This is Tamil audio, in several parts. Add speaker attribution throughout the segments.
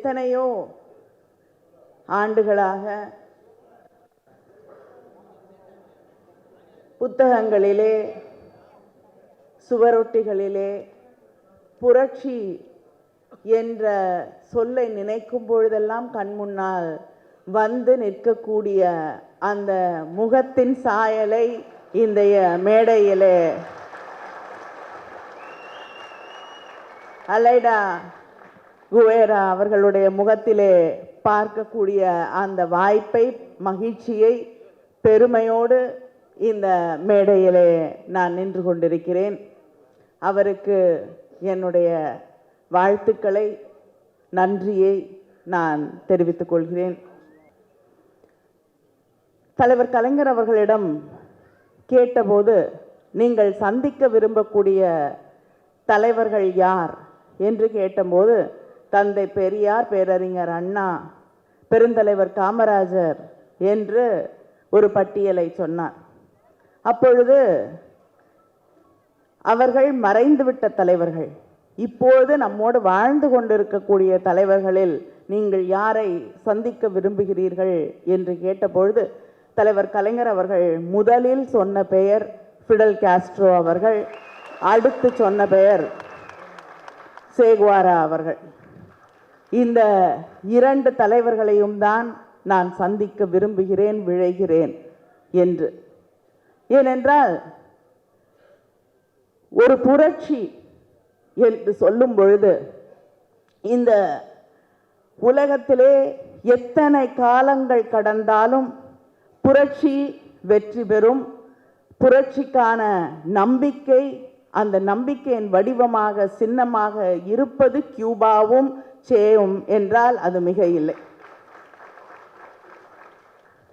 Speaker 1: எத்தனையோ ஆண்டுகளாக புத்தகங்களிலே, சுவரொட்டிகளிலே புரட்சி என்ற சொல்லை நினைக்கும் பொழுதெல்லாம் கண்முன்னால் வந்து நிற்கக்கூடிய அந்த முகத்தின் சாயலை இந்த மேடையிலே அலைடா குவேரா அவர்களுடைய முகத்திலே பார்க்கக்கூடிய அந்த வாய்ப்பை, மகிழ்ச்சியை, பெருமையோடு இந்த மேடையிலே நான் நின்று கொண்டிருக்கிறேன். அவருக்கு என்னுடைய வாழ்த்துக்களை, நன்றியை நான் தெரிவித்துக் கொள்கிறேன். தலைவர் கலைஞர் அவர்களிடம் கேட்டபோது, நீங்கள் சந்திக்க விரும்பக்கூடிய தலைவர்கள் யார் என்று கேட்டபோது, தந்தை பெரியார், பேரறிஞர் அண்ணா, பெருந்தலைவர் காமராஜர் என்று ஒரு பட்டியலை சொன்னார். அப்பொழுது அவர்கள் மறைந்துவிட்ட தலைவர்கள், இப்போது நம்மோடு வாழ்ந்து கொண்டிருக்கக்கூடிய தலைவர்களில் நீங்கள் யாரை சந்திக்க விரும்புகிறீர்கள் என்று கேட்டபொழுது, தலைவர் கலைஞர் அவர்கள் முதலில் சொன்ன பெயர் ஃபிடல் காஸ்ட்ரோ அவர்கள், அடுத்து சொன்ன பெயர் சேகுவாரா அவர்கள். இந்த இரண்டு தலைவர்களையும் தான் நான் சந்திக்க விரும்புகிறேன், விழைகிறேன் என்று. ஏனென்றால் ஒரு புரட்சி என்று சொல்லும் பொழுது, இந்த உலகத்திலே எத்தனை காலங்கள் கடந்தாலும் புரட்சி வெற்றி பெறும். புரட்சிக்கான நம்பிக்கை, அந்த நம்பிக்கையின் வடிவமாக, சின்னமாக இருப்பது கியூபாவும் சேவும் என்றால் அது மிக இல்லை.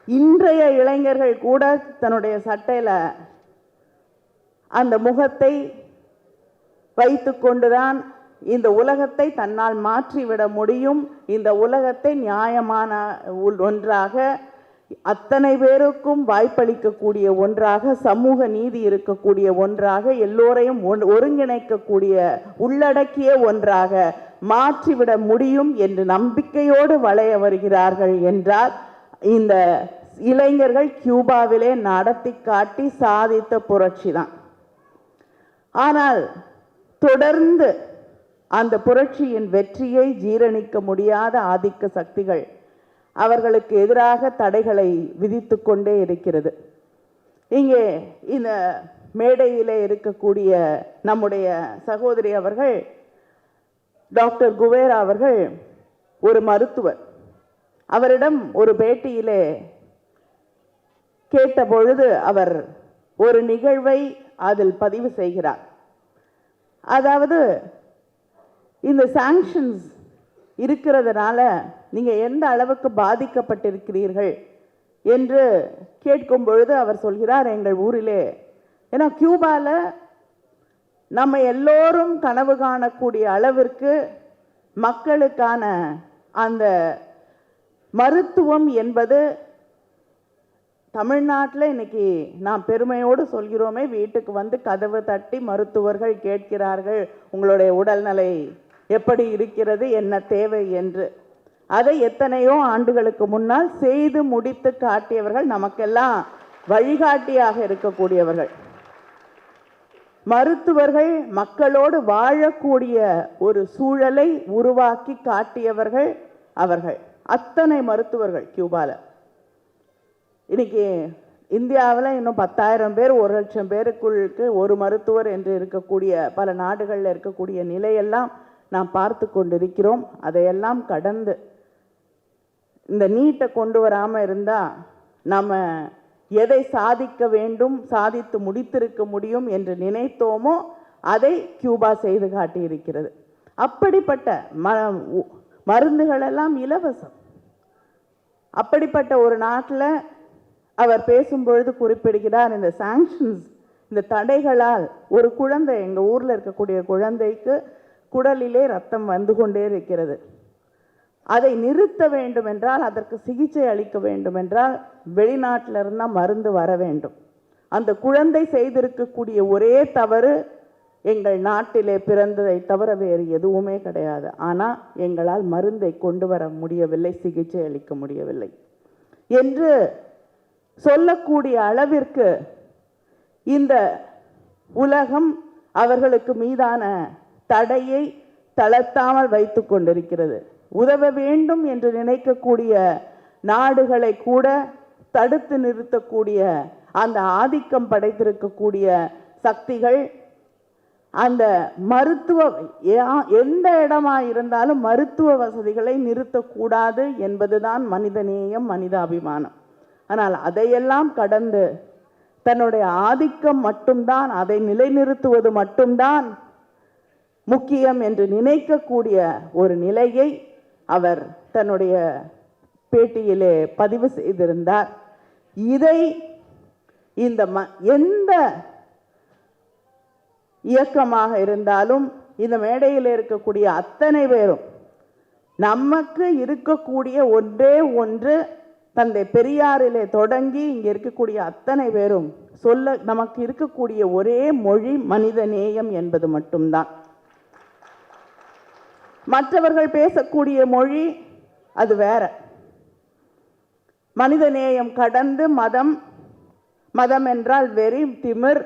Speaker 1: இன்றைய இளைஞர்கள் கூட தன்னுடைய சட்டையில அந்த முகத்தை வைத்து கொண்டுதான் இந்த உலகத்தை தன்னால் மாற்றிவிட முடியும். இந்த உலகத்தை நியாயமான ஒன்றாக, அத்தனை பேருக்கும் வாய்ப்பளிக்கக்கூடிய ஒன்றாக, சமூக நீதி இருக்கக்கூடிய ஒன்றாக, எல்லோரையும் ஒருங்கிணைக்கக்கூடிய, உள்ளடக்கிய ஒன்றாக மாற்றிவிட முடியும் என்று நம்பிக்கையோடு வளைய வருகிறார்கள் என்றால், இந்த இளைஞர்கள் கியூபாவிலே நடத்தி காட்டி சாதித்த புரட்சி தான். ஆனால் தொடர்ந்து அந்த புரட்சியின் வெற்றியை ஜீரணிக்க முடியாத ஆதிக்க சக்திகள் அவர்களுக்கு எதிராக தடைகளை விதித்து கொண்டே இருக்கிறது. இங்கே இந்த மேடையிலே இருக்கக்கூடிய நம்முடைய சகோதரி அவர்கள், டாக்டர் குவேரா அவர்கள் ஒரு மருத்துவர். அவரிடம் ஒரு பேட்டியிலே கேட்டபொழுது அவர் ஒரு நிகழ்வை அதில் பதிவு செய்கிறார். அதாவது, இந்த சாங்ஷன்ஸ் இருக்கிறதுனால நீங்கள் எந்த அளவுக்கு பாதிக்கப்பட்டிருக்கிறீர்கள் என்று கேட்கும் பொழுது அவர் சொல்கிறார், எங்கள் ஊரிலே, ஏன்னா கியூபாவில் நம்ம எல்லோரும் கனவு காணக்கூடிய அளவிற்கு மக்களுக்கான அந்த மருத்துவம் என்பது தமிழ்நாட்டில் இன்னைக்கு நாம் பெருமையோடு சொல்கிறோமே, வீட்டுக்கு வந்து கதவு தட்டி மருத்துவர்கள் கேட்கிறார்கள் உங்களுடைய உடல்நிலை எப்படி இருக்கிறது, என்ன தேவை என்று. அதை எத்தனையோ ஆண்டுகளுக்கு முன்னால் செய்து முடித்து காட்டியவர்கள், நமக்கெல்லாம் வழிகாட்டியாக இருக்கக்கூடியவர்கள். மருத்துவர்கள் மக்களோடு வாழக்கூடிய ஒரு சூழலை உருவாக்கி காட்டியவர்கள் அவர்கள். அத்தனை மருத்துவர்கள் கியூபாவில். இன்னைக்கு இந்தியாவில் இன்னும் 10,000 பேர், 1,00,000 பேருக்குள்ளுக்கு ஒரு மருத்துவர் என்று இருக்கக்கூடிய பல நாடுகளில் இருக்கக்கூடிய நிலையெல்லாம் நாம் பார்த்து கொண்டிருக்கிறோம். அதையெல்லாம் கடந்து இந்த நீட்டை கொண்டு வராமல் இருந்தால் நம்ம எதை சாதிக்க வேண்டும், சாதித்து முடித்திருக்க முடியும் என்று நினைத்தோமோ அதை கியூபா செய்து காட்டியிருக்கிறது. அப்படிப்பட்ட மருந்துகளெல்லாம் இலவசம். அப்படிப்பட்ட ஒரு நாட்டில் அவர் பேசும்பொழுது குறிப்பிடுகிறார், இந்த சாங்ஷன்ஸ், இந்த தடைகளால் ஒரு குழந்தை, எங்கள் ஊரில் இருக்கக்கூடிய குழந்தைக்கு குடலிலே ரத்தம் வந்து கொண்டே இருக்கிறது. அதை நிறுத்த வேண்டும் என்றால், அதற்கு சிகிச்சை அளிக்க வேண்டும் என்றால் வெளிநாட்டில் இருந்தால் மருந்து வர வேண்டும். அந்த குழந்தை செய்திருக்கக்கூடிய ஒரே தவறு, எங்கள் நாட்டிலே பிறந்ததை தவிர வேறு எதுவுமே கிடையாது. ஆனால் எங்களால் மருந்தை கொண்டு வர முடியவில்லை, சிகிச்சை அளிக்க முடியவில்லை என்று சொல்லக்கூடிய அளவிற்கு இந்த உலகம் அவர்களுக்கு மீதான தடையை தளர்த்தாமல் வைத்து கொண்டிருக்கிறது. உதவ வேண்டும் என்று நினைக்கக்கூடிய நாடுகளை கூட தடுத்து நிறுத்தக்கூடிய அந்த ஆதிக்கம் படைத்திருக்கக்கூடிய சக்திகள் அந்த மருத்துவ எந்த இடமா இருந்தாலும் மருத்துவ வசதிகளை நிறுத்தக்கூடாது என்பதுதான் மனிதநேயம், மனிதாபிமானம். ஆனால் அதையெல்லாம் கடந்து தன்னுடைய ஆதிக்கம் மட்டும்தான், அதை நிலைநிறுத்துவது மட்டும்தான் முக்கியம் என்று நினைக்கக்கூடிய ஒரு நிலையை அவர் தன்னுடைய பேட்டியிலே பதிவு செய்திருந்தார். இதை இந்த எந்த இயக்கமாக இருந்தாலும் இந்த மேடையில் இருக்கக்கூடிய அத்தனை பேரும் நமக்கு இருக்கக்கூடிய ஒன்றே ஒன்று, தந்தை பெரியாரிலே தொடங்கி இங்கே இருக்கக்கூடிய அத்தனை பேரும் சொல்ல நமக்கு இருக்கக்கூடிய ஒரே மொழி மனித நேயம் என்பது மட்டும்தான். மற்றவர்கள் பேசக்கூடிய மொழி அது வேற. மனித நேயம் கடந்து மதம், மதம் என்றால் வெறி, திமிர்.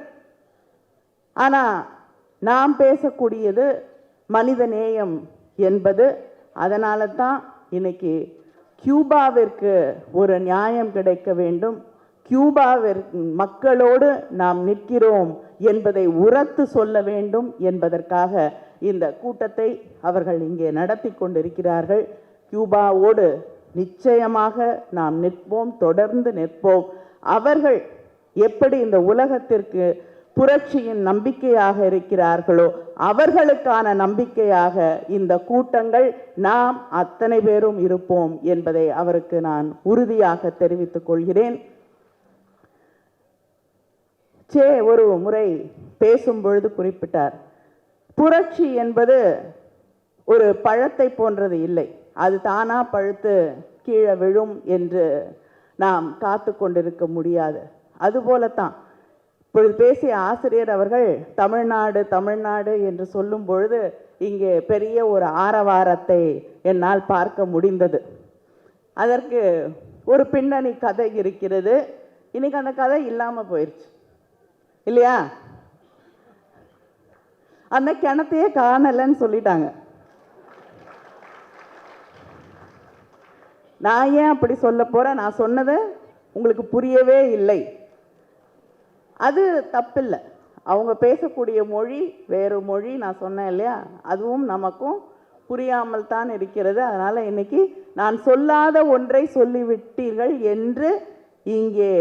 Speaker 1: ஆனால் நாம் பேசக்கூடியது மனித நேயம் என்பது. அதனால தான் இன்னைக்கு கியூபாவிற்கு ஒரு நியாயம் கிடைக்க வேண்டும், கியூபாவிற்கு மக்களோடு நாம் நிற்கிறோம் என்பதை உரத்து சொல்ல வேண்டும் என்பதற்காக இந்த கூட்டத்தை அவர்கள் இங்கே நடத்தி கொண்டிருக்கிறார்கள். கியூபாவோடு நிச்சயமாக நாம் நிற்போம், தொடர்ந்து நிற்போம். அவர்கள் எப்படி இந்த உலகத்திற்கு புரட்சியின் நம்பிக்கையாக இருக்கிறார்களோ அவர்களுக்கான நம்பிக்கையாக இந்த கூட்டங்கள் நாம் அத்தனை பேரும் இருப்போம் என்பதை அவருக்கு நான் உறுதியாக தெரிவித்துக் கொள்கிறேன். சே ஒரு முறை பேசும் பொழுது குறிப்பிட்டார், புரட்சி என்பது ஒரு பழத்தை போன்றது இல்லை, அது தானா பழுத்து கீழே விழும் என்று நாம் காத்து கொண்டிருக்க முடியாது. அதுபோலத்தான் இப்பொழுது பேசிய ஆசிரியர் அவர்கள் தமிழ்நாடு தமிழ்நாடு என்று சொல்லும் பொழுது இங்கே பெரிய ஒரு ஆரவாரத்தை என்னால் பார்க்க முடிந்தது. அதற்கு ஒரு பின்னணி கதை இருக்கிறது. இன்னைக்கு அந்த கதை இல்லாமல் போயிடுச்சு இல்லையா? அந்த கிணத்தையே காணலைன்னு சொல்லிட்டாங்க. நான் ஏன் அப்படி சொல்ல போகிறேன்? நான் சொன்னது உங்களுக்கு புரியவே இல்லை. அது தப்பில்லை. அவங்க பேசக்கூடிய மொழி வேறு மொழி, நான் சொன்னேன் இல்லையா? அதுவும் நமக்கும் புரியாமல் தான் இருக்கிறது. அதனால் இன்னைக்கு நான் சொல்லாத ஒன்றை சொல்லிவிட்டீர்கள் என்று இங்கே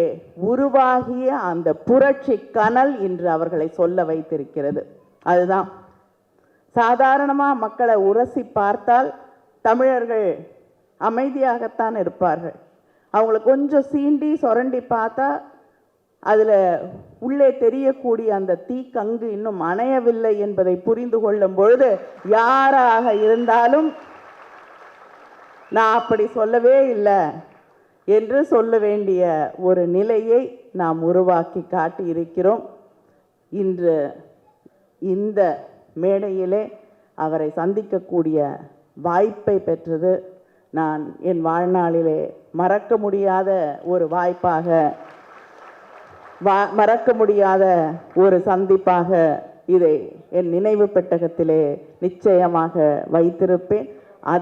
Speaker 1: உருவாகிய அந்த புரட்சி கனல் இன்று அவர்களை சொல்ல வைத்திருக்கிறது. அதுதான் சாதாரணமாக மக்களை உரசி பார்த்தால் தமிழர்கள் அமைதியாகத்தான் இருப்பார்கள். அவங்கள கொஞ்சம் சீண்டி சொரண்டி பார்த்தா அதில் உள்ளே தெரியக்கூடிய அந்த தீக்கங்கு இன்னும் அணையவில்லை என்பதை புரிந்து கொள்ளும் பொழுது யாராக இருந்தாலும் நான் அப்படி சொல்லவே இல்லை என்று சொல்ல வேண்டிய ஒரு நிலையை நாம் உருவாக்கி காட்டியிருக்கிறோம். இன்று இந்த மேடையிலே அவரை சந்திக்கக்கூடிய வாய்ப்பை பெற்றது நான் என் வாழ்நாளிலே மறக்க முடியாத ஒரு வாய்ப்பாக, மறக்க முடியாத ஒரு சந்திப்பாக இதை என் நினைவு பெட்டகத்திலே நிச்சயமாக வைத்திருப்பேன்.